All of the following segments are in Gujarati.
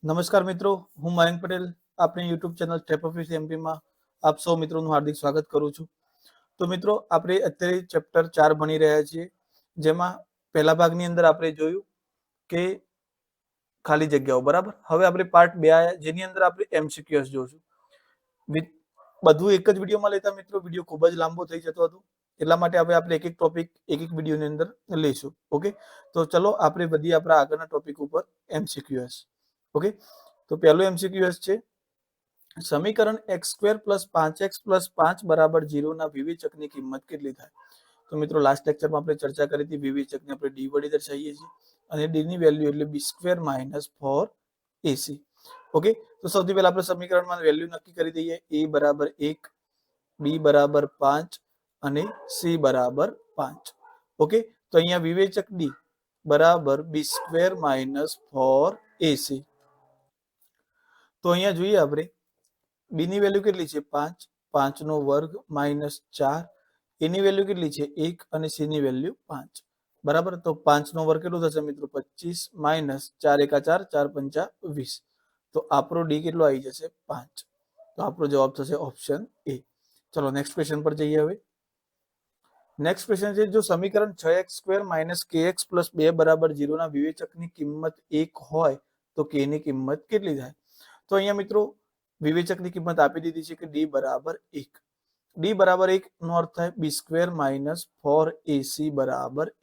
નમસ્કાર મિત્રો, હું મયંક પટેલ આપણી યુટ્યુબ ચેનલ સ્ટેપ ઓફિસ એમપીમાં આપ સૌ મિત્રોનું હાર્દિક સ્વાગત કરું છું. તો મિત્રો, આપણે અત્યારે ચેપ્ટર 4 ભણી રહ્યા છીએ, જેમાં પહેલા ભાગની અંદર આપણે જોયું કે ખાલી જગ્યાઓ. બરાબર, હવે આપણે પાર્ટ 2 આવ્યા, જેની અંદર આપણે એમસીક્યુએસ જોશું. બધું એક જ વિડીયોમાં લેતા મિત્રો વિડીયો ખૂબ જ લાંબો થઈ જતો હતો, એટલા માટે હવે આપણે એક એક ટોપિક એક એક વિડીયોની અંદર લઈશું. ઓકે, તો ચલો આપણે વધીએ આપણા આગળના ટોપિક ઉપર, એમસીક્યુએસ. ઓકે, તો પહેલું એમસીક્યુએસ છે, સમીકરણ x² + 5x + 5 = 0 ના વિવેચકની કિંમત કેટલી થાય? તો મિત્રો, લાસ્ટ લેક્ચરમાં આપણે ચર્ચા કરી હતી, વિવેચકને આપણે d વડે દર્શાવીએ છીએ અને d ની વેલ્યુ એટલે b² - 4ac. ઓકે, તો સૌથી પહેલા આપણે સમીકરણમાં વેલ્યુ નક્કી કરી દઈએ. a = 1, b = 5 અને c = 5. ઓકે, તો અહીંયા વિવેચક d બરાબર b² - 4ac. તો અહીંયા જોઈએ આપણે, b ની વેલ્યુ કેટલી છે? 5, 5 નો વર્ગ - 4, a ની વેલ્યુ કેટલી છે? 1 અને c ની વેલ્યુ 5. બરાબર, તો 5 નો વર્ગ કેટલો થશે મિત્રો? 25 - 4 × 4 = 4 × 5 = 20. તો આપણો ડી કેટલો આવી જશે? 5. તો આપણો જવાબ થશે ઓપ્શન એ. ચલો નેક્સ્ટ ક્વેશ્ચન પર જઈએ. હવે નેક્સ્ટ ક્વેશ્ચન છે, જો સમીકરણ 6x² - kx + 2 = 0 ના વિવેચકની કિંમત 1 હોય તો k ની કિંમત કેટલી થાય? તો અહીંયા મિત્રો વિવેચકની કિંમત આપી દીધી છે કે d = 1. d = 1 નો અર્થ થાય b² - 4ac =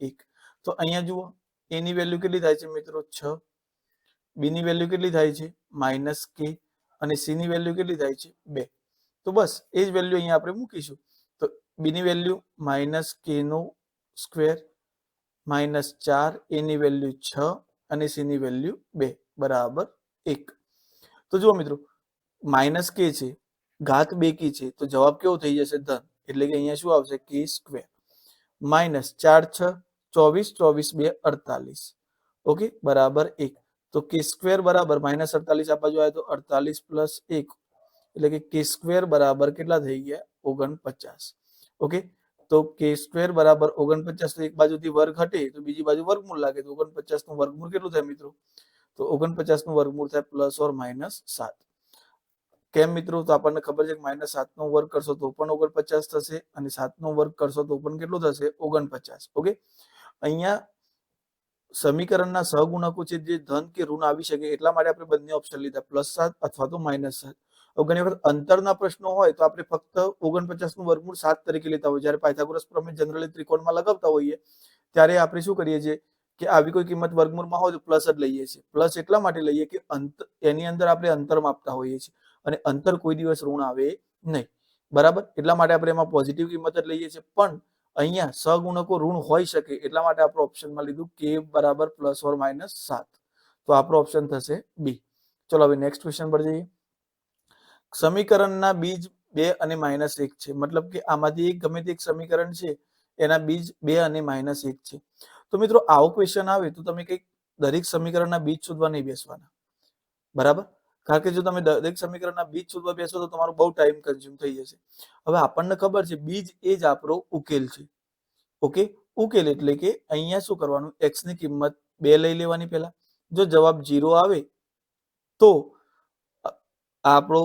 1. તો અહીંયા જુઓ, a ની વેલ્યુ કેટલી થાય છે મિત્રો? 6, b ની વેલ્યુ કેટલી થાય છે? -k, અને c ની વેલ્યુ કેટલી થાય છે? 2. તો બસ એ જ વેલ્યુ અહીંયા આપણે મૂકીશું. તો b ની વેલ્યુ -k² -4, a ની વેલ્યુ 6 અને c ની વેલ્યુ 2 બરાબર 1. તો જુઓ મિત્રો, -k છે, ઘાત બેકી છે, તો જવાબ કેવો થઈ જશે? ધન. એટલે કે અહીંયા શું આવશે? k². -4 6 24, 24 2 48. ઓકે, બરાબર 1. તો k² બરાબર -48 આ બાજુ આવે તો 48 + 1, એટલે કે k² બરાબર કેટલા થઈ ગયા? 49. ઓકે, તો k² બરાબર 49. તો એક બાજુથી વર્ગ હટે તો બીજી બાજુ વર્ગમૂળ લાગે, તો 49 નું વર્ગમૂળ કેટલું થાય મિત્રો? તો 49 નું વર્ગમૂળ થાય +or -7. કેમ મિત્રો? તો આપણને ખબર છે કે -7 નો વર્ગ કરશો તો પણ 49 થશે, અને 7 નો વર્ગ કરશો તો પણ કેટલું થશે? 49. ઓકે, અહીંયા સમીકરણના સહગુણકો છે, જે ધન કે ઋણ આવી શકે, એટલા માટે આપણે બંને ઓપ્શન લીધા, +7 અથવા તો -7. ઘણી વખત અંતરના પ્રશ્નો હોય તો આપણે ફક્ત 49 નું વર્ગમૂળ 7 તરીકે લેતા હોય. જ્યારે પાયથાગોરસ પ્રમેય જનરલી ત્રિકોણમાં લગાવતા હોઈએ ત્યારે આપણે શું કરીએ છીએ કે આવી કોઈ કિંમત વર્ગમૂળમાં હોય તો પ્લસ જ લઈએ છીએ. પ્લસ એટલા માટે લઈએ કે એની અંદર આપણે અંતર માપતા હોઈએ છીએ, અને અંતર કોઈ દિવસ ઋણ આવે નહીં. બરાબર, એટલા માટે આપણે એમાં પોઝિટિવ કિંમત જ લઈએ છીએ. પણ અહીંયા સહગુણકો ઋણ હોઈ શકે, એટલા માટે આપણે ઓપ્શનમાં લીધું k બરાબર +or -7. તો આપણો ઓપ્શન થશે બી. ચલો હવે નેક્સ્ટ ક્વેશ્ચન પર જઈએ. સમીકરણના બીજ 2 અને -1 છે, મતલબ કે આમાંથી એક ગમે તે એક સમીકરણ છે, એના બીજ 2 અને -1 છે. તો મિત્રો, આવો ક્વેશ્ચન આવે તો તમે કંઈક દરેક સમીકરણના બીજ શોધવા નહીં બેસવાના. બરાબર, કારણ કે જો તમે દરેક સમીકરણના બીજ શોધવા બેસો તો તમારો બહુ ટાઈમ કન્ઝ્યુમ થઈ જશે. હવે આપણને ખબર છે બીજ એ જ આપણો ઉકેલ છે. ઓકે, ઉકેલ એટલે કે અહીંયા શું કરવાનું? x ની કિંમત 2 લઈ લેવાની. પહેલા જો જવાબ 0 આવે તો આપણો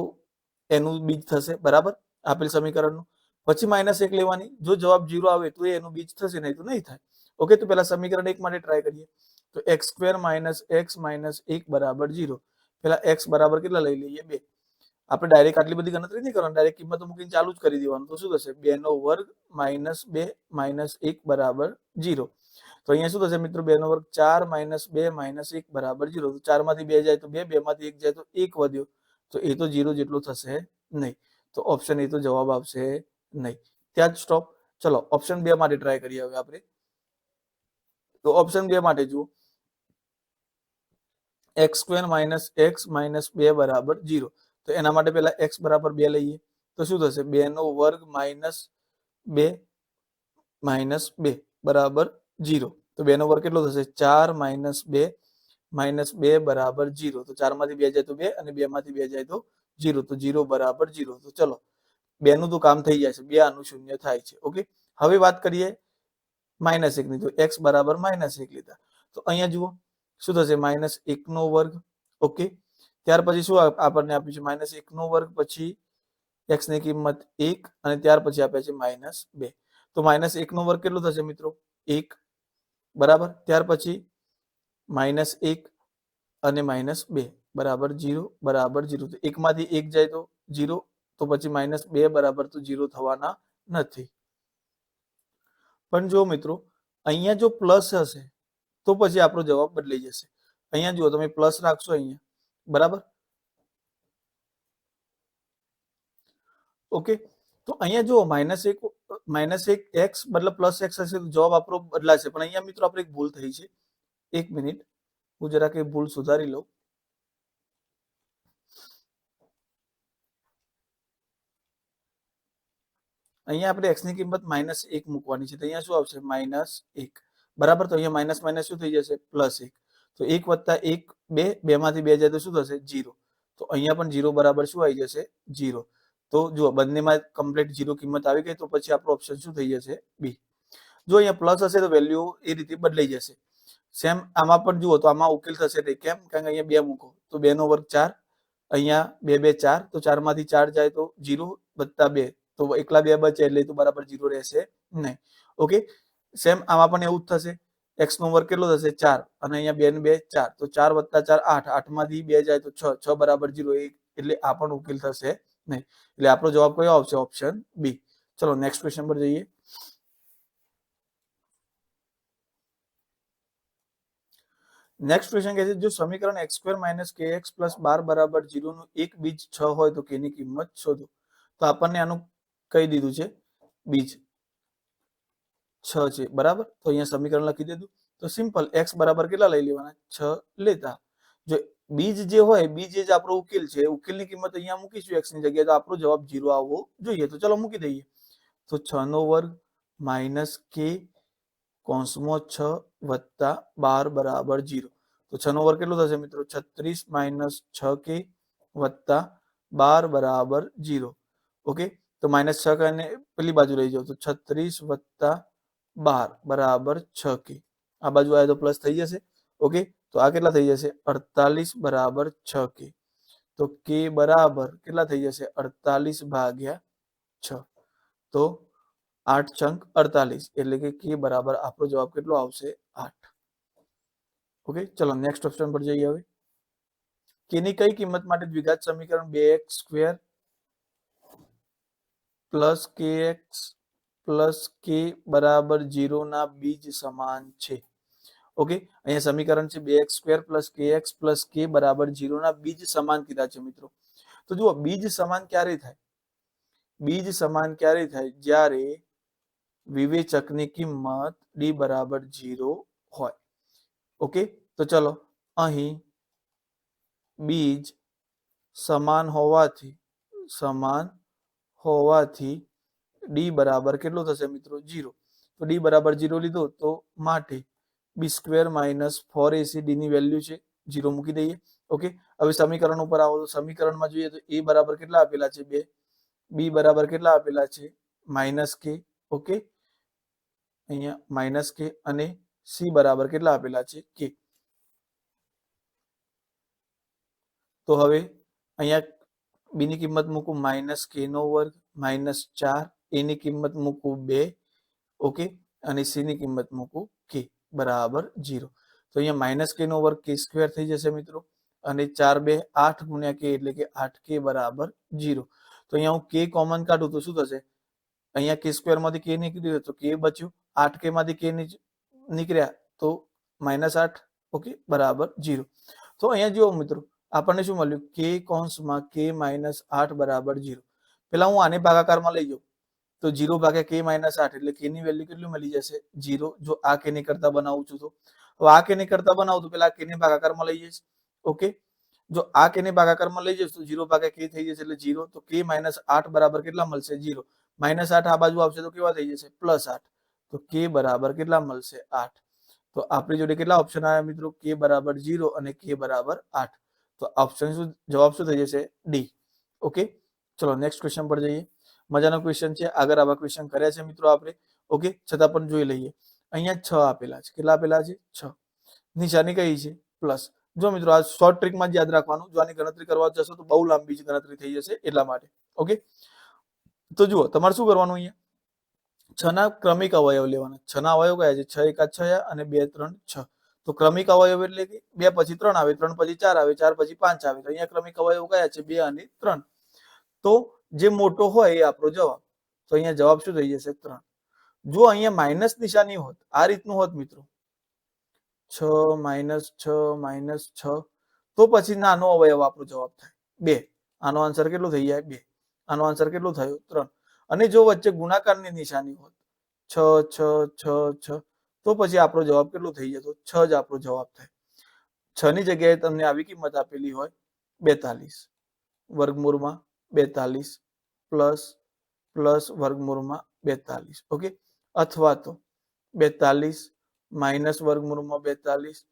એનું બીજ થશે. બરાબર, આપેલ સમીકરણનું. પછી -1 લેવાની. જો જવાબ 0 આવે તો એનું બીજ થશે, નહીં તો નહીં થાય. ઓકે, તો પહેલા સમીકરણ 1 માટે ટ્રાય કરીએ. તો x² - x - 1 = 0. પેલા x બરાબર કેટલા લઈ લઈએ? 2. આપણે ડાયરેક્ટ આટલી બધી ગણતરી નહીં કરવાની, ડાયરેક્ટ કિંમતો મૂકીને ચાલુ જ કરી દેવાનું. તો શું થશે? 2 નો વર્ગ - 2 - 1 બરાબર 0. તો અહીંયા શું થશે મિત્રો? 2 નો વર્ગ 4 - 2 - 1 બરાબર 0. તો 4 માંથી 2 જાય તો 2, 2 માંથી 1 જાય તો 1 વધ્યો, તો એ તો 0 જેટલું થશે નહીં. તો ઓપ્શન એ તો જવાબ આવશે નહીં. ત્યાં જ સ્ટોપ. ચલો ઓપ્શન 2 માટે ટ્રાય કરીએ હવે આપણે. તો ઓપ્શન 2 માટે જુઓ, x² - x - 2 બરાબર 0. તો એના માટે પહેલા x બરાબર 2 લઈએ. તો શું થશે? 2 નો વર્ગ -2 - 2 બરાબર 0. તો 2 નો વર્ગ કેટલો થશે? 4 - 2 - 2 બરાબર 0. તો 4 માંથી 2 જાય તો 2, અને 2 માંથી 2 જાય તો 0. તો 0 બરાબર 0. તો ચલો 2 નું તો કામ થઈ જાય છે, 2 આનું શૂન્ય થાય છે. ઓકે, હવે વાત કરીએ -1 ની. તો x બરાબર -1 લીધા. તો અહીંયા જુઓ શું થશે? -1 નો વર્ગ. ઓકે, ત્યાર પછી શું આપણને આપ્યું છે -1 નો વર્ગ, પછી x ની કિંમત 1 અને ત્યાર પછી આપે છે -2. તો -1 નો વર્ગ કેટલો થશે મિત્રો? 1 બરાબર. ત્યાર પછી -1 અને -2 બરાબર 0 બરાબર 0. તો 1 માંથી 1 જાય તો 0, તો પછી -2 બરાબર તો 0 થવાના નથી. પણ જો મિત્રો અહીંયા જો પ્લસ હશે તો પછી આપણો જવાબ બદલાઈ જશે. અહીંયા જુઓ, તમે પ્લસ રાખશો અહીંયા, બરાબર. ઓકે, તો અહીંયા જુઓ -1 x મતલબ +x હશે તો જવાબ આપણો બદલાશે. પણ અહીંયા મિત્રો આપણે એક ભૂલ થઈ છે. 1 મિનિટ, હું જરાક એ ભૂલ સુધારી લઉં. અહીંયા આપણે x ની કિંમત -1 મૂકવાની છે, તો અહીંયા શું આવશે? -1 બરાબર. તો અહીંયા માઇનસ માઇનસ શું થઈ જશે? +1. તો 1 + 1 2, 2 માંથી 2 જાય તો શું થશે? 0. તો અહીંયા પણ 0 બરાબર શું આવી જશે? 0. તો જુઓ, બંનેમાં કમ્પ્લીટ 0 કિંમત આવી ગઈ. તો પછી આપણો ઓપ્શન શું થઈ જશે? બી. જો અહીંયા પ્લસ હશે તો વેલ્યુ એ રીતે બદલાઈ જશે. સેમ આમાં પણ જુઓ, તો આમાં ઉકેલ થશે નહીં. કેમ? કારણ કે અહીંયા 2 મૂકો તો 2 નો વર્ગ 4, અહીંયા 2 2 4, તો 4 માંથી 4 જાય તો 0 + 2, તો એકલા 2 બચે એટલે તો બરાબર 0 રહેશે નહીં. ઓકે, સેમ આમાં પણ એવું જ થશે. x નો વર્ગ કેટલો થશે? 4, અને અહીંયા 2 ને 2 4, તો 4 + 4 8, 8 માંથી 2 જાય તો 6, 6 બરાબર 0, એટલે આ પણ ઉકેલ થશે નહીં. એટલે આપણો જવાબ કયો આવશે? Option B. ચલો નેક્સ્ટ ક્વેશ્ચન પર જઈએ. નેક્સ્ટ ક્વેશ્ચન કહે છે, જો સમીકરણ x² - kx + 12 = 0 નું એક બીજ 6 હોય તો k ની કિંમત શોધો. તો આપણને આનું કહી દીધું છે બીજ 6 છે, બરાબર. તો અહીંયા સમીકરણ લખી દીધું. તો સિમ્પલ, x બરાબર કેટલા લઈ લેવાના? 6 લેતા. જો બીજ જે હોય, બીજ જે આપણો ઉકેલ છે, ઉકેલની કિંમત અહીંયા મૂકીશું x ની જગ્યાએ, તો આપણો જવાબ 0 આવવો જોઈએ. તો ચલો મૂકી દઈએ. તો 6 નો વર્ગ - k કૌંસમાં 6 + 12 બરાબર 0. તો 6 નો વર્ગ કેટલો થશે મિત્રો? 36 - 6k + 12 બરાબર 0. ઓકે, તો -6 કરીને પેલી બાજુ લઈ જાઓ, તો 36 + 12 બરાબર 6k. આ બાજુ આવે તો પ્લસ થઈ જશે. ઓકે, તો આ કેટલા થઈ જશે? 48 બરાબર 6k. તો k બરાબર કેટલા થઈ જશે? 48/6. તો 8 છંક 48, એટલે કે k બરાબર આપણો જવાબ કેટલો આવશે? 8. ઓકે, ચલો નેક્સ્ટ ઓપ્શન પર જઈએ. હવે k ની કઈ કિંમત માટે દ્વિઘાત સમીકરણ 2x² + kx + k બરાબર 0 ના બીજ સમાન છે? ઓકે, અહીંયા સમીકરણ છે 2x² + kx + k બરાબર 0 ના બીજ સમાન કીધા છે મિત્રો. તો જુઓ, બીજ સમાન ક્યારે થાય? બીજ સમાન ક્યારે થાય? જ્યારે વિવેચકની કિંમત d બરાબર 0 હોય. ઓકે, તો ચલો અહીં બીજ સમાન હોવાથી d બરાબર કેટલો થશે મિત્રો? 0. તો d બરાબર 0 લીધો, તો માટે b² - 4ac d ની વેલ્યુ છે 0 મૂકી દઈએ. ઓકે, હવે સમીકરણ ઉપર આવો. તો સમીકરણમાં જોઈએ તો a બરાબર કેટલા આપેલા છે? 2. b બરાબર કેટલા આપેલા છે? -k. ઓકે, અહીંયા -k, અને c બરાબર કેટલા આપેલા છે? k. તો હવે અહીંયા b ની કિંમત મૂકું -k નો વર્ગ -4, a ની કિંમત મૂકું 2, ઓકે, અને c ની કિંમત મૂકું k બરાબર 0. તો અહીંયા -k નો વર્ગ k² થઈ જશે મિત્રો, અને 4 2 8 × k એટલે કે 8k બરાબર 0. તો અહીંયા હું k કોમન કાઢું તો શું થશે? અહીંયા k² માંથી k નીકળી ગયો તો k બચ્યું, 8k માંથી k નીકળ્યા તો -8, ઓકે, બરાબર 0. તો અહીંયા જુઓ મિત્રો, આપણને શું મળ્યું? k કૌંસમાં k - 8 બરાબર 0. પેલા હું આને ભાગાકારમાં લઈ જાઉં તો 0 / k - 8 એટલે k ની વેલ્યુ કેટલી મળી જશે? 0. જો આ k ની કરતા બનાવું છું તો હવે આ k ની કરતા બનાવું તો પેલા k ને ભાગાકારમાં લઈ જઈશ. ઓકે, જો આ k ને ભાગાકારમાં લઈ જઈશ તો 0 / k થઈ જશે એટલે 0. તો k - 8 બરાબર કેટલા મળશે? 0. -8 આ બાજુ આવશે તો કેવા થઈ જશે? +8. તો k બરાબર કેટલા મળશે? 8. તો આપણી જોડે કેટલા ઓપ્શન આવ્યા મિત્રો? k બરાબર 0 અને k બરાબર 8. તો ઓપ્શન શું, જવાબ શું થઈ જશે? ડી. ઓકે, ચલો નેક્સ્ટ ક્વેશ્ચન પર જઈએ. મજાનો ક્વેશ્ચન છે. આગળ આવા ક્વેશ્ચન કર્યા છે મિત્રો આપણે. ઓકે, છતાં પણ જોઈ લઈએ. અહીંયા 6 આપેલા છે. કેટલા આપેલા છે? 6. નિશાની કઈ છે? પ્લસ. જો મિત્રો આ શોર્ટ ટ્રિકમાં જ યાદ રાખવાનું, જો આની ગણતરી કરવા જશો તો બહુ લાંબી ગણતરી થઈ જશે એટલા માટે. ઓકે, તો જુઓ તમારે શું કરવાનું, અહીંયા 6 ના ક્રમિક અવયવ લેવાના. 6 ના અવયવ કયા છે? 6 એકા 6 અને 2 3 6. તો ક્રમિક અવયવ એટલે કે 2 પછી 3 આવે, 3 પછી 4 આવે, 4 પછી 5 આવે. તો અહીંયા ક્રમિક અવયવ કયા છે? 2 અને 3. તો જે મોટો હોય એ આપણો જવાબ. તો અહીંયા જવાબ શું થઈ જશે? 3. જો અહીંયા માઇનસ નિશાની હોત, આ રીતનું હોત મિત્રો, 6 -6 -6, તો પછી નાનો અવયવ આપણો જવાબ થાય 2. આનો આન્સર કેટલો થઈ જાય? 2. આનો આન્સર કેટલો થયો? 3. અને જો વચ્ચે ગુણાકારની નિશાની હોત 6 6 6 6, તો પછી આપણો જવાબ કેટલો થઈ જતો? 6 જ આપણો જવાબ થાય. 6 ની જગ્યાએ તમને આવી કિંમત આપેલી હોય 42, વર્ગમૂળમાં 42 પ્લસ વર્ગમૂળમાં 42. ઓકે, અથવા તો 42 માઇનસ વર્ગમૂળમાં 42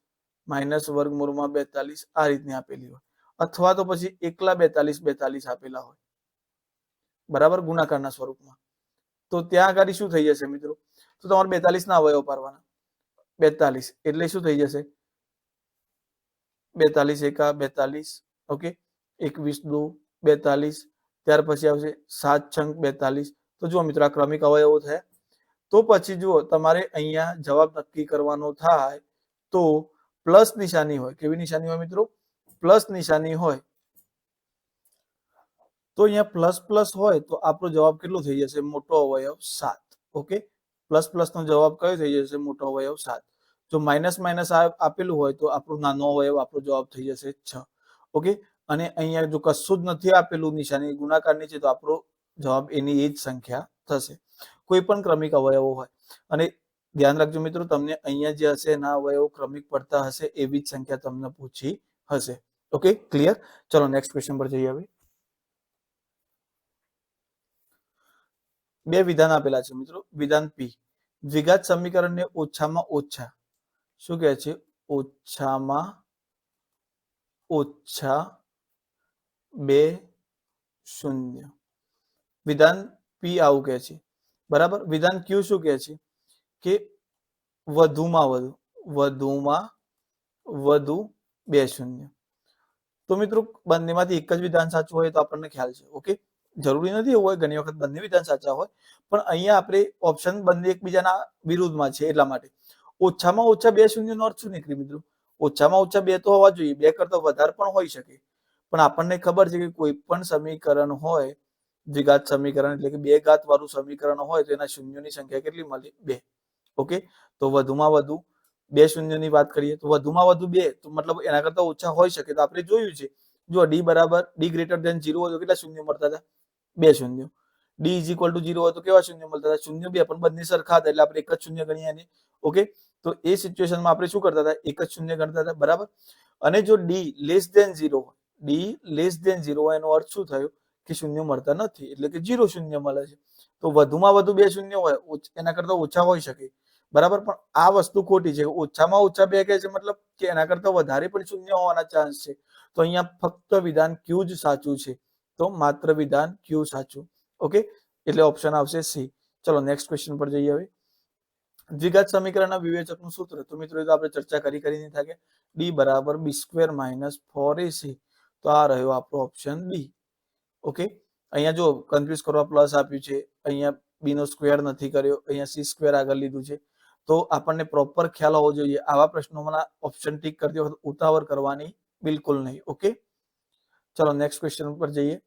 માઇનસ વર્ગમૂળમાં 42 આ રીતની આપેલી હોય, અથવા તો પછી એકલા 42 આપેલા હોય, બરાબર, ગુણાકારના સ્વરૂપમાં. તો ત્યાં આગળ શું થઈ જશે મિત્રો? તો તમારે 42 ના અવયવ પાડવાના. 42 એટલે શું થઈ જશે? 42 એકા 42. ઓકે, 21 દુ 42. ત્યાર પછી આવશે 7 છંગ 42. તો જુઓ મિત્રો આ ક્રમિક અવયવો થયા. તો પછી જુઓ તમારે અહીંયા જવાબ નક્કી કરવાનો થાય તો પ્લસ નિશાની હોય. કેવી નિશાની હોય મિત્રો? પ્લસ નિશાની હોય. તો અહીંયા પ્લસ પ્લસ હોય તો આપણો જવાબ કેટલો થઈ જશે? મોટો અવયવ 7. ઓકે, પ્લસ પ્લસ નો જવાબ કયો થઈ જશે? મોટો અવયવ 7. જો માઇનસ માઇનસ આપેલું હોય તો આપણો નાનો અવયવ આપણો જવાબ થઈ જશે 6. ઓકે, અને અહીંયા જો કશું જ નથી આપેલું નિશાની ગુણાકારની છે તો આપણો જવાબ એની એ જ સંખ્યા થશે. કોઈ પણ ક્રમિક અવયવો હોય. અને ધ્યાન રાખજો મિત્રો, તમને અહીંયા જે હશે એના અવયવ ક્રમિક પડતા હશે એવી જ સંખ્યા તમને પૂછી હશે. Okay, clear? ચલો નેક્સ્ટ ક્વેશ્ચન પર જઈએ. હવે બે વિધાન આપેલા છે મિત્રો. વિધાન પી, દ્વિઘાત સમીકરણને ઓછામાં ઓછા શું કહે છે? ઓછામાં ઓછા 2 શૂન્ય. વિધાન પી આવું કહે છે, બરાબર. વિધાન ક્યુ શું કહે છે? કે વધુમાં વધુ 2 શૂન્ય. તો મિત્રો બંનેમાંથી એક જ વિધાન સાચું હોય તો આપણને ખ્યાલ છે. ઓકે, જરૂરી નથી એવું હોય, ઘણી વખત બંને વિધાન સાચા હોય, પણ અહીંયા આપણે ઓપ્શન બંને એકબીજાના વિરુદ્ધમાં છે એટલા માટે. ઓછામાં ઓછા 2 શૂન્યનો અર્થ શું નીકળી મિત્રો? ઓછામાં ઓછા 2 તો હોવા જોઈએ, 2 કરતા વધારે પણ હોઈ શકે, પણ આપણને ખબર છે કે કોઈ પણ સમીકરણ હોય, દ્વિઘાત સમીકરણ એટલે કે 2 ઘાત વાળું સમીકરણ હોય તો એના શૂન્યોની સંખ્યા કેટલી મળે? 2. ઓકે, તો વધુમાં વધુ 2 શૂન્યની વાત કરીએ તો વધુમાં વધુ 2 તો મતલબ એના કરતા ઓછા હોઈ શકે. તો આપણે જોયું છે, જો ડી ગ્રેટર ધેન 0 હોય તો કેટલા શૂન્ય મળતા હતા? 2 શૂન્ય. ડી ઇઝ ઇક્વલ ટુ 0 હોય તો કેવા શૂન્ય મળતા હતા? 0 2, પણ બંને સરખા હતા એટલે આપણે એક જ શૂન્ય ગણીએ એને. ઓકે, તો એ સિચ્યુએશનમાં આપણે શું કરતા હતા? એક જ શૂન્ય ગણતા હતા, બરાબર. અને જો ડી લેસ ધેન 0 હોય એનો અર્થ શું થયો? કે શૂન્ય મળતા નથી, એટલે કે 0 શૂન્ય મળે છે. તો વધુમાં વધુ 2 શૂન્ય હોય એના કરતા ઓછા હોઈ શકે, બરાબર. પણ આ વસ્તુ ખોટી છે. ઓછામાં ઓછા 2 કહે છે મતલબ કે એના કરતા વધારે પણ શૂન્ય હોવાના ચાન્સ છે. તો અહીંયા ફક્ત વિધાન ક્યુ જ સાચું છે. તો માત્ર વિધાન ક્યુ સાચું. ઓકે, એટલે ઓપ્શન આવશે સી. ચલો નેક્સ્ટ ક્વેશ્ચન પર જઈએ. હવે દ્વિઘાત સમીકરણના વિવેચકનું સૂત્ર. તો મિત્રો એ તો આપણે ચર્ચા કરી નહીં થાય. ડી બરાબર b² - 4ac. તો આ રહ્યો આપણો ઓપ્શન બી. ઓકે, અહીંયા જો કન્ફ્યુઝ કરવા પ્લસ આપ્યું છે, અહીંયા બી નો સ્ક્વેર નથી કર્યો, અહીંયા સી સ્ક્વેર આગળ લીધું છે. તો આપણને પ્રોપર ખ્યાલ હોવો જોઈએ. આવા પ્રશ્નોમાં ઓપ્શન ટીક કરતી વખતે ઉતાવળ કરવાની બિલકુલ નહીં. ઓકે, ચલો નેક્સ્ટ ક્વેશ્ચન પર જઈએ.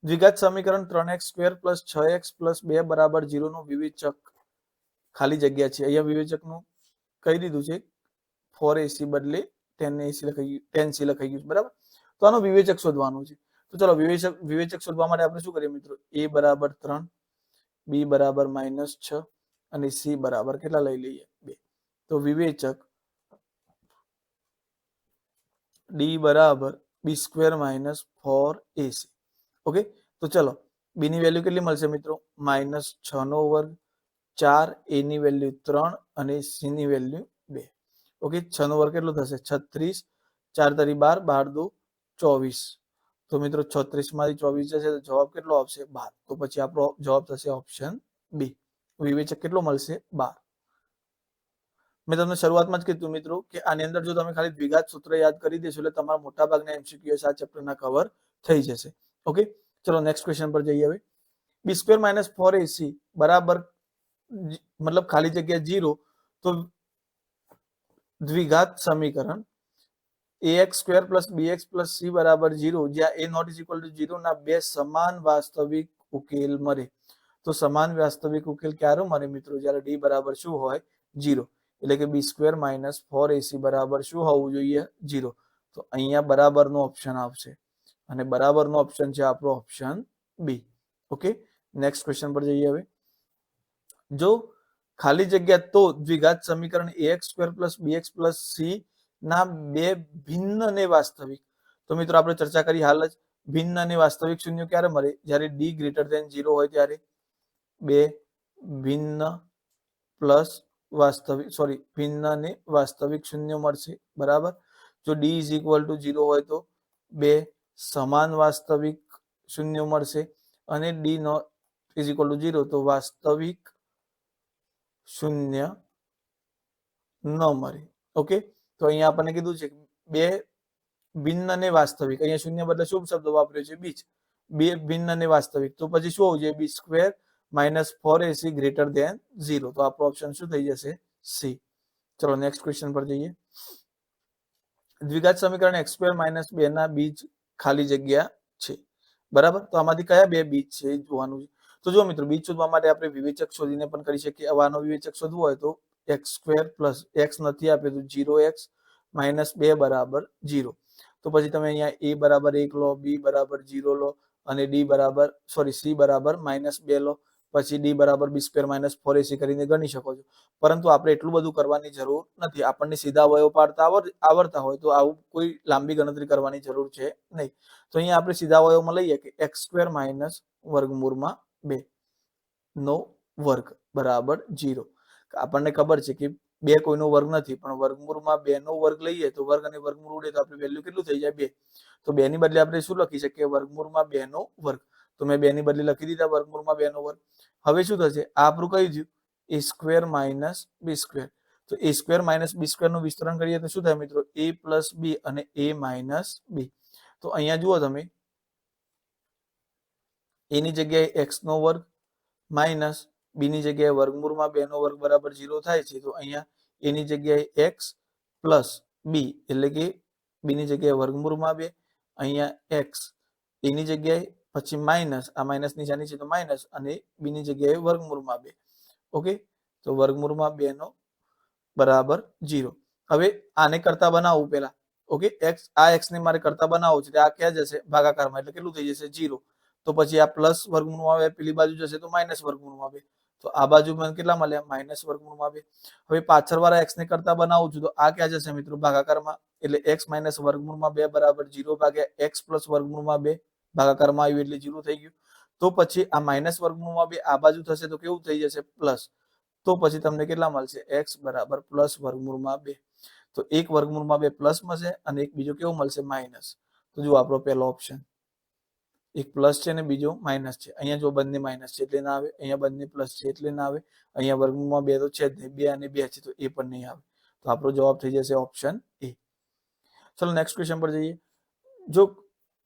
દ્વિઘાત સમીકરણ 3x² + 6x + 2 = 0 નું વિવેચક ખાલી જગ્યા છે. અહીંયા વિવેચકનું કહી દીધું છે 4ac બદલે 10ac લખાઈ ગયું, બરાબર. તો આનો વિવેચક શોધવાનું છે. તો ચલો વિવેચક શોધવા માટે આપણે શું કરીએ મિત્રો? a બરાબર 3, b બરાબર -6 અને c બરાબર કેટલા લઈ લઈએ? 2. તો વિવેચક d બરાબર b² - 4ac. ઓકે, તો ચલો b ની વેલ્યુ કેટલી મળશે મિત્રો? -6² 4, a ની વેલ્યુ 3 અને c ની વેલ્યુ 2. ઓકે, 6² કેટલો થશે? 36, 4 તરી 12, 12 દુ 24. તો મિત્રો 36 માંથી 24 જશે તો જવાબ કેટલો આવશે? 12. તો પછી આપણો જવાબ થશે ઓપ્શન બી. વિવેચક કેટલો મળશે? 12. મેં તમને શરૂઆતમાં જ કીધું મિત્રો કે આની અંદર જો તમે ખાલી દ્વિઘાત સૂત્ર યાદ કરી દેશો એટલે તમારા મોટાભાગના એમસીક્યુએસ આ ચેપ્ટરના કવર થઈ જશે. ઓકે, ચલો નેક્સ્ટ ક્વેશ્ચન પર જઈએ. હવે b² - 4ac બરાબર મતલબ ખાલી જગ્યા 0, તો દ્વિઘાત સમીકરણ ax² + bx + c બરાબર 0 જ્યાં a ≠ 0 ના બે સમાન વાસ્તવિક ઉકેલ મળે. તો સમાન વાસ્તવિક ઉકેલ ક્યારે મળે મિત્રો? જ્યારે d બરાબર શું હોય? 0. એટલે કે b² - 4ac બરાબર શું હોવું જોઈએ? 0. તો અહીંયા બરાબરનો ઓપ્શન આવશે અને બરાબરનો ઓપ્શન છે આપણો option B. Okay, next question પર જઈએ. હવે જો ખાલી જગ્યા તો દ્વિઘાત સમીકરણ ax² + bx + c ના બે ભિન્ન ને વાસ્તવિક. તો મિત્રો આપણે ચર્ચા કરી હાલ જ, ભિન્ન અને વાસ્તવિક શૂન્ય ક્યારે મળે? જ્યારે d > 0 હોય ત્યારે. બે ભિન્ન પ્લસ વાસ્તવિક ભિન્ન અને વાસ્તવિક શૂન્ય મળશે. બરાબર. જો d = 0 હોય તો બે સમાન વાસ્તવિક શૂન્ય મળશે અને d = 0 તો વાસ્તવિક શૂન્ય ન મળે. ઓકે, તો અહીંયા આપણને કીધું છે બે ભિન્ન અને વાસ્તવિક. અહીંયા શૂન્ય બદલે શુભ શબ્દ વાપર્યો છે બીજ. બે ભિન્ન અને વાસ્તવિક, તો પછી શું હોવું જોઈએ? b² - 4ac > 0. તો આપણો ઓપ્શન શું થઈ જશે? સી. ચલો નેક્સ્ટ ક્વેશ્ચન પર જઈએ. દ્વિઘાત સમીકરણ x² - 2 ના બીજ ખાલી જગ્યા છે. બરાબર. તો આમાંથી કયા બે બીજ છે જોવાનું છે. તો જો મિત્રો, બીજ શોધવા માટે આપણે વિવેચક શોધીને પણ કરી શકીએ. આનો વિવેચક શોધવો હોય તો x² + x નથી આપે તો 0x - 2 બરાબર 0. તો પછી તમે અહીંયા a બરાબર 1 લો, b બરાબર 0 લો અને c બરાબર -2 લો. પછી d બરાબર b² - 4ac કરીને ગણી શકો છો. પરંતુ આપણે એટલું બધું કરવાની જરૂર નથી. આપણને સીધા અવયવ પાડતા આવડતા હોય તો આવું કોઈ લાંબી ગણતરી કરવાની જરૂર છે નહીં. તો અહીંયા આપણે સીધા અવયવમાં લઈએ કે x² - √2 નો વર્ગ બરાબર 0. આપણને ખબર છે કે 2 કોઈનો વર્ગ નથી, પણ √2 નો વર્ગ લઈએ તો વર્ગ અને વર્ગમૂળ ઉડે તો આપણી વેલ્યુ કેટલું થઈ જાય? 2. તો 2 ની બદલે આપણે શું લખી શકીએ? √2 નો વર્ગ. તો મેં 2 ની બદલે લખી દીધા √2 નો વર્ગ. હવે શું થશે? આ આપણું કઈ થયું? a² - b². તો a² - b² નું વિસ્તરણ કરીએ તો શું થાય મિત્રો? a + b અને a - b. તો અહીંયા જુઓ તમે, a ની જગ્યાએ x નો વર્ગ માઇનસ b ની જગ્યાએ √2 નો વર્ગ બરાબર 0 થાય છે. તો અહીંયા a ની જગ્યાએ x પ્લસ b એટલે કે b ની જગ્યાએ √2, અહીંયા x, a ની જગ્યાએ પછી માઇનસ, આ માઇનસ નિશાની છે તો માઇનસ, અને b ની જગ્યાએ √2. ઓકે, તો √2 નો બરાબર 0. હવે આને કરતા બનાવવું પેલા. ઓકે, આ x ને મારે કરતા બનાવવું છે. આ ક્યાં જશે? ભાગાકારમાં. એટલે કેટલું થઈ જશે? 0. તો પછી આ પ્લસ √2 પેલી બાજુ જશે તો માઇનસ √2. તો આ બાજુ મને કેટલા મળ્યા? -√2. હવે પાછળવાળા x ને કરતા બનાવું છું તો આ ક્યાં જશે મિત્રો? ભાગાકારમાં. એટલે x - √2 બરાબર 0 ભાગ્યા x + √2 ભાગાકારમાં આવ્યું એટલે 0 થઈ ગયું. તો પછી આ -√2 આ બાજુ થશે તો કેવું થઈ જશે? પ્લસ. તો પછી તમને કેટલા મળશે? x બરાબર +√2. તો એક √2 પ્લસ મળશે અને એક બીજો કેવો મળશે? માઇનસ. તો જો આપણો પહેલો ઓપ્શન, એક પ્લસ છે ને બીજો માઇનસ છે. અહીંયા જો બંને માઇનસ છે એટલે ના આવે, અહીંયા બંને પ્લસ છે એટલે ના આવે, અહીંયા √2 તો છે જ નહીં, 2 અને 2 છે તો એ પણ નહીં આવે. તો આપણો જવાબ થઈ જશે ઓપ્શન એ. ચલો નેક્સ્ટ ક્વેશ્ચન પર જઈએ. જો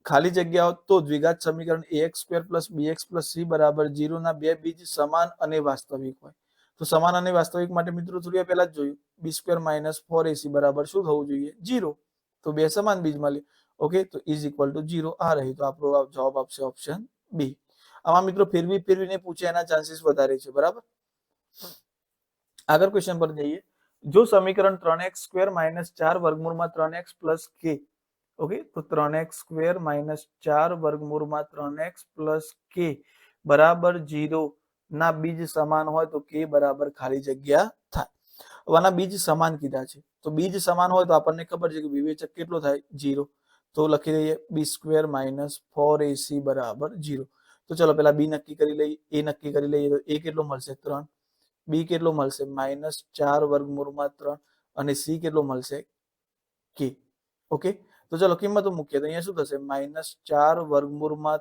ખાલી જગ્યાઓ તો દ્વિઘાત સમીકરણ ax² + bx + c બરાબર 0 ના બે બીજ સમાન અને વાસ્તવિક હોય. તો સમાન અને વાસ્તવિક માટે મિત્રો થોડી પહેલા જ જોયું, b² - 4ac બરાબર શું થવું જોઈએ? 0. તો બે સમાન બીજ મળે. ઓકે, તો = 0 આ રહી. તો આપણો જવાબ આપશે ઓપ્શન બી. આમાં મિત્રો ફેરવીને પૂછે એના ચાન્સીસ વધારે છે. બરાબર. આગળ ક્વેશ્ચન પર જઈએ. જો સમીકરણ 3x² - 4 √ 3x + k. ઓકે, તો 3x² - 4 √ 3x + k બરાબર 0 ના બીજ સમાન હોય તો k બરાબર ખાલી જગ્યા થાય. આના બીજ સમાન કીધા છે. તો બીજ સમાન હોય તો આપણને ખબર છે કે વિવેચક કેટલો થાય? 0. તો લખી દઈએ b² - 4ac બરાબર 0. તો ચલો પેલા b નક્કી કરી લઈએ, a નક્કી કરી લઈએ. તો a કેટલો મળશે? 3. b કેટલો મળશે? -4 √ 3 અને c કેટલો મળશે? k. ઓકે, તો ચલો કિંમતો મૂકીએ તો અહીંયા શું થશે? -4 √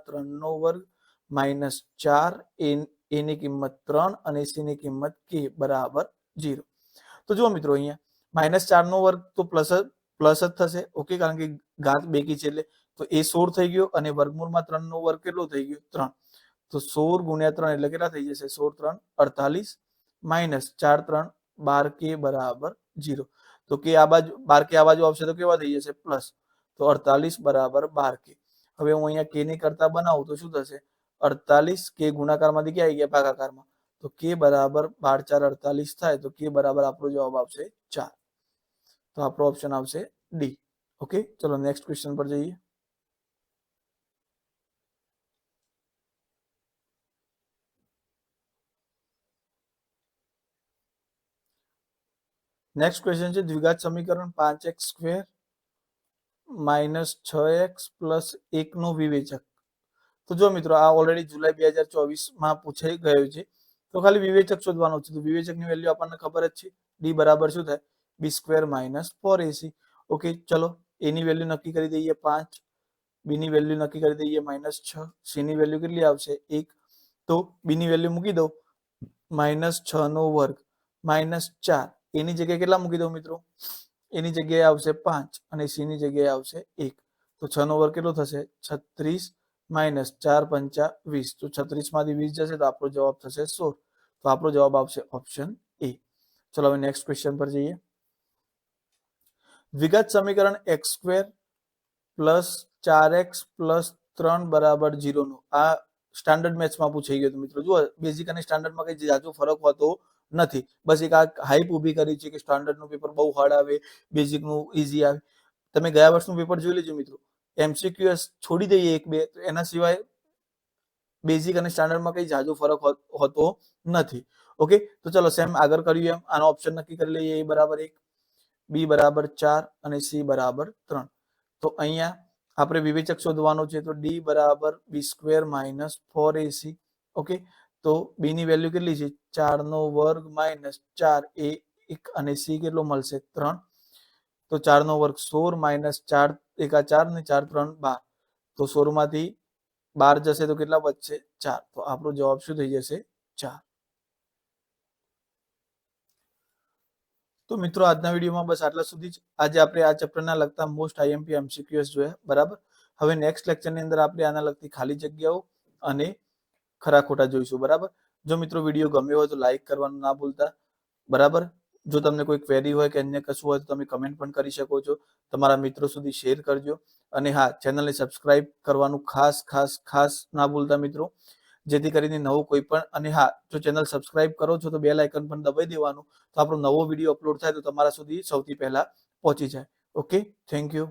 3 નો વર્ગ -4 a ની કિંમત 3 અને c ની કિંમત k બરાબર 0. તો જુઓ મિત્રો અહીંયા -4 નો વર્ગ તો પ્લસ જ થશે. ઓકે, કારણ કે ઘાત બેકી છે એટલે તો એ 16 થઈ ગયો અને વર્ગમૂળમાં 3 નો વર્ગ કેટલો થઈ ગયો 3. તો 16 ગુણ્યા 3 એટલે કેટલા થઈ જશે 16 3 48 -4 3 12k બરાબર 0. તો કે આ બાજુ 12k આ બાજુ આવશે તો કેવા થઈ જશે પ્લસ. તો 48 બરાબર 12k. હવે હું અહીંયા k ની કરતા બનાવું તો શું થશે 48 k ગુણાકારમાંથી ક્યાં આવી ગયા ભાગાકારમાં. તો k બરાબર 12 4 48 થાય તો k બરાબર આપણો જવાબ આવશે 4. તો આપણો ઓપ્શન આવશે ડી. ઓકે, ચલો નેક્સ્ટ ક્વેશ્ચન પર જઈએ. નેક્સ્ટ ક્વેશ્ચન છે દ્વિઘાત સમીકરણ 5x² -6x + 1 નું વિવેચક. તો જો મિત્રો આ ઓલરેડી જુલાઈ 2024 પૂછાઈ ગયું છે. તો ખાલી વિવેચક શોધવાનું છે. તો વિવેચકની વેલ્યુ આપણને ખબર જ છે. d બરાબર શું થાય b² - 4ac. ઓકે, ચલો a ની વેલ્યુ નક્કી કરી દઈએ 5, b ની વેલ્યુ નક્કી કરી દઈએ -6, c ની વેલ્યુ કેટલી આવશે 1. તો b ની વેલ્યુ મૂકી દો -6 નો વર્ગ -4. a ની જગ્યાએ કેટલા મૂકી દો મિત્રો? a ની જગ્યાએ આવશે 5 અને c ની જગ્યાએ આવશે 1. તો 6 નો વર્ગ કેટલો થશે 36 -4 5 20. તો 36 માંથી 20 જશે તો આપણો જવાબ થશે 16. તો આપણો જવાબ આવશે ઓપ્શન એ. ચલો હવે નેક્સ્ટ ક્વેશ્ચન પર જઈએ. દ્વિઘાત સમીકરણ x² + 4x + 3 = 0 નું આ સ્ટાન્ડર્ડ મેથ્સમાં પૂછાઈ ગયું હતું મિત્રો. જુઓ બેઝિક અને સ્ટાન્ડર્ડમાં કઈ જાજો ફરક હોતો નથી. બસ એક આ હાઈપ ઊભી કરી છે કે સ્ટાન્ડર્ડનું પેપર બહુ હાર્ડ આવે, બેઝિકનું ઈઝી આવે. તમે ગયા વર્ષનું પેપર જોઈ લેજો મિત્રો. MCQS છોડી દઈએ 1 2 તો એના સિવાય બેઝિક અને સ્ટાન્ડર્ડમાં કઈ જાજો ફરક હોતો નથી. ઓકે, તો ચલો સેમ આગળ કર્યું એમ આનો ઓપ્શન નક્કી કરી લઈએ. a બરાબર 1, b બરાબર 4 અને c બરાબર 3. તો અહીંયા આપણે વિવેચક શોધવાનો છે. તો d બરાબર b² - 4ac. ઓકે, તો b ની વેલ્યુ કેટલી છે 4 નો વર્ગ -4 એ 1 અને c કેટલો મળશે 3. તો 4 નો વર્ગ 16 - 4 1 4 ને 4 3 12. તો 16 માંથી 12 જશે તો કેટલા બચશે 4. તો આપણો જવાબ શું થઈ જશે 4. તો મિત્રો આજના વિડીયોમાં બસ આટલા સુધી જ. આજે આપણે આ ચેપ્ટરના લગતા મોસ્ટ IMP MCQs જોયા. બરાબર, હવે નેક્સ્ટ લેક્ચરની અંદર આપણે આના લગતી ખાલી જગ્યાઓ અને ખરા ખોટા જોઈશું. બરાબર, જો મિત્રો વિડીયો ગમ્યો હોય તો લાઈક કરવાનું ના ભૂલતા. બરાબર, જો તમને કોઈ ક્વેરી હોય કે અન્ય કશું હોય તો તમે કમેન્ટ પણ કરી શકો છો. તમારા મિત્રો સુધી શેર કરજો અને હા, ચેનલને સબસ્ક્રાઇબ કરવાનું ખાસ ના ભૂલતા મિત્રો, જેથી કરીને નવું કોઈ પણ. અને હા, જો ચેનલ સબસ્ક્રાઇબ કરો છો તો બેલ આઇકન પણ દબાઈ દેવાનું. તો આપણો નવો વિડીયો અપલોડ થાય તો તમારા સુધી સૌથી પહેલા પહોંચી જાય. Okay, thank you.